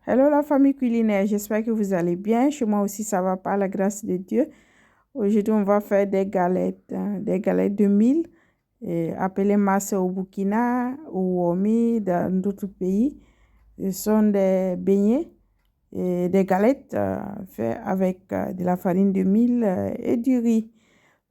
Hello la famille culinaire, j'espère que vous allez bien. Chez moi aussi ça va par la grâce de Dieu. Aujourd'hui on va faire des galettes de mil, appelées massa au Burkina ou omi dans d'autres pays. Ce sont des beignets et des galettes faites avec de la farine de mil et du riz.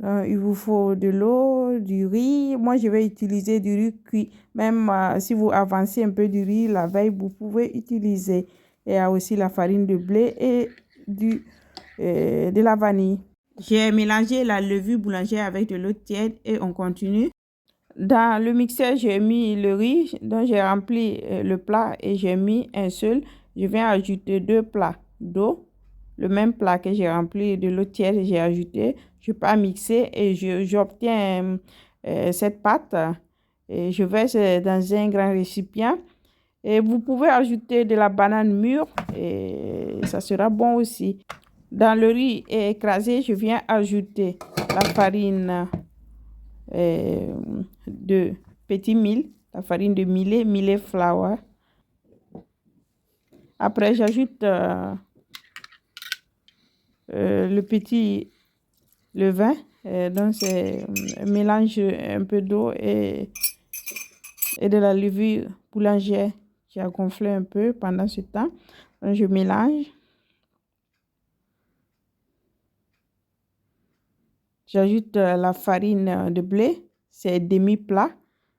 Il vous faut de l'eau, du riz. Moi, je vais utiliser du riz cuit. Même si vous avancez un peu du riz la veille, vous pouvez utiliser. Il y a aussi la farine de blé et de la vanille. J'ai mélangé la levure boulangère avec de l'eau tiède et on continue. Dans le mixeur, j'ai mis le riz, donc j'ai rempli le plat et j'ai mis un seul. Je viens ajouter 2 plats d'eau. Le même plat que j'ai rempli de l'eau tiède, j'ai ajouté. Je peux pas mixer et j'obtiens cette pâte. Et je verse dans un grand récipient. Et vous pouvez ajouter de la banane mûre et ça sera bon aussi. Dans le riz écrasé, je viens ajouter la farine de petit mil, la farine de millet flour. Après, j'ajoute le petit levain. Donc, c'est un mélange un peu d'eau et de la levure boulangère qui a gonflé un peu pendant ce temps. Donc, je mélange. J'ajoute la farine de blé, c'est demi-plat.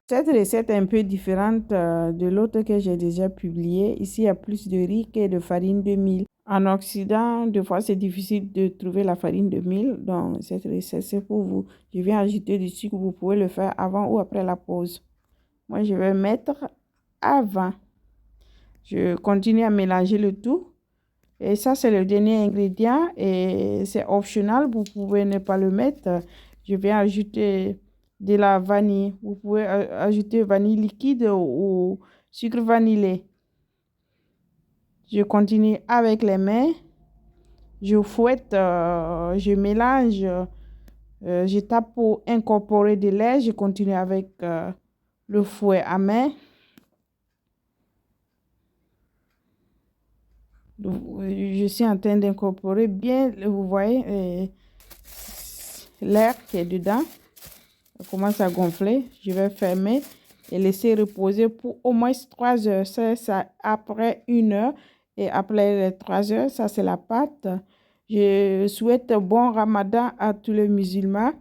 Cette recette est un peu différente de l'autre que j'ai déjà publiée. Ici, il y a plus de riz que de farine de mil. En Occident, des fois, c'est difficile de trouver la farine de mil. Donc, cette recette, c'est pour vous. Je viens ajouter du sucre. Vous pouvez le faire avant ou après la pause. Moi, je vais mettre avant. Je continue à mélanger le tout. Et ça, c'est le dernier ingrédient et c'est optional. Vous pouvez ne pas le mettre. Je vais ajouter de la vanille. Vous pouvez ajouter vanille liquide ou sucre vanillé. Je continue avec les mains. Je fouette, je mélange. Je tape pour incorporer de l'air. Je continue avec le fouet à main. Je suis en train d'incorporer bien, vous voyez, l'air qui est dedans. Ça commence à gonfler. Je vais fermer et laisser reposer pour au moins 3 heures. Ça après 1 heure. Et après les 3 heures, ça c'est la pâte. Je souhaite bon Ramadan à tous les musulmans.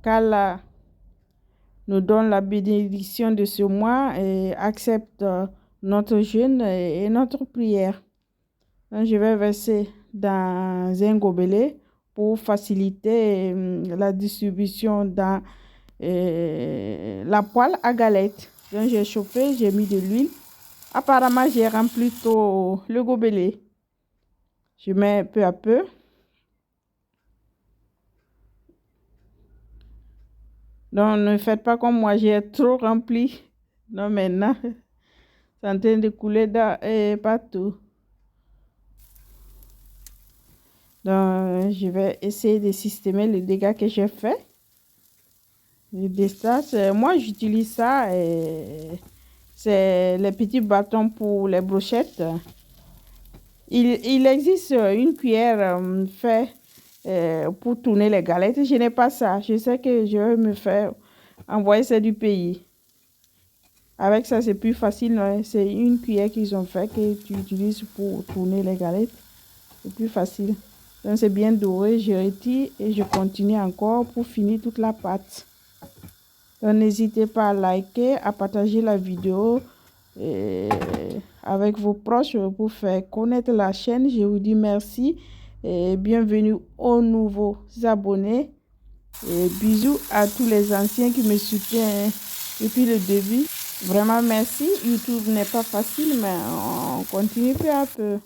Qu'Allah nous donne la bénédiction de ce mois et accepte notre jeûne et notre prière. Donc, je vais verser dans un gobelet pour faciliter la distribution dans la poêle à galettes. Donc, j'ai chauffé, j'ai mis de l'huile. Apparemment, j'ai rempli tout le gobelet. Je mets peu à peu. Donc, ne faites pas comme moi, j'ai trop rempli. Non, maintenant, c'est en train de couler partout. Donc, je vais essayer de systemer les dégâts que j'ai fait. Le destas, moi, j'utilise ça. C'est les petits bâtons pour les brochettes. Il existe une cuillère faite pour tourner les galettes. Je n'ai pas ça. Je sais que je vais me faire envoyer ça du pays. Avec ça, c'est plus facile. C'est une cuillère qu'ils ont fait que tu utilises pour tourner les galettes. C'est plus facile. Donc, c'est bien doré. Je retire et je continue encore pour finir toute la pâte. Donc, n'hésitez pas à liker, à partager la vidéo avec vos proches pour faire connaître la chaîne. Je vous dis merci et bienvenue aux nouveaux abonnés. Et bisous à tous les anciens qui me soutiennent depuis le début. Vraiment merci. YouTube n'est pas facile, mais on continue peu à peu.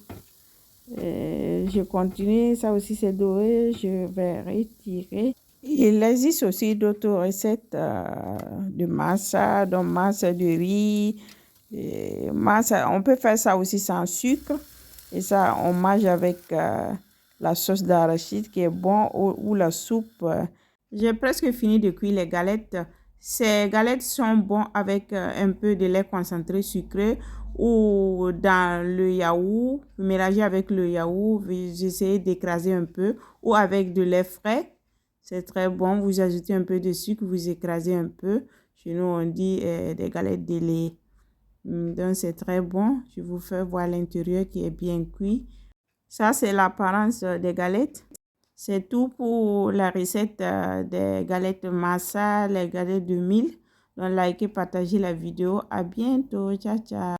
Et je continue. Ça aussi, c'est doré. Je vais retirer. Il existe aussi d'autres recettes de massa, donc massa de riz. Massa, on peut faire ça aussi sans sucre. Et ça, on mange avec la sauce d'arachide qui est bon ou la soupe. J'ai presque fini de cuire les galettes. Ces galettes sont bonnes avec un peu de lait concentré sucré ou dans le yaourt, vous mélangez avec le yaourt, vous essayez d'écraser un peu, ou avec de lait frais. C'est très bon. Vous ajoutez un peu de sucre, vous écrasez un peu. Chez nous, on dit des galettes de lait. Donc, c'est très bon. Je vous fais voir l'intérieur qui est bien cuit. Ça, c'est l'apparence des galettes. C'est tout pour la recette des galettes massa, les galettes de mil. Donc, likez, partagez la vidéo. À bientôt. Ciao, ciao.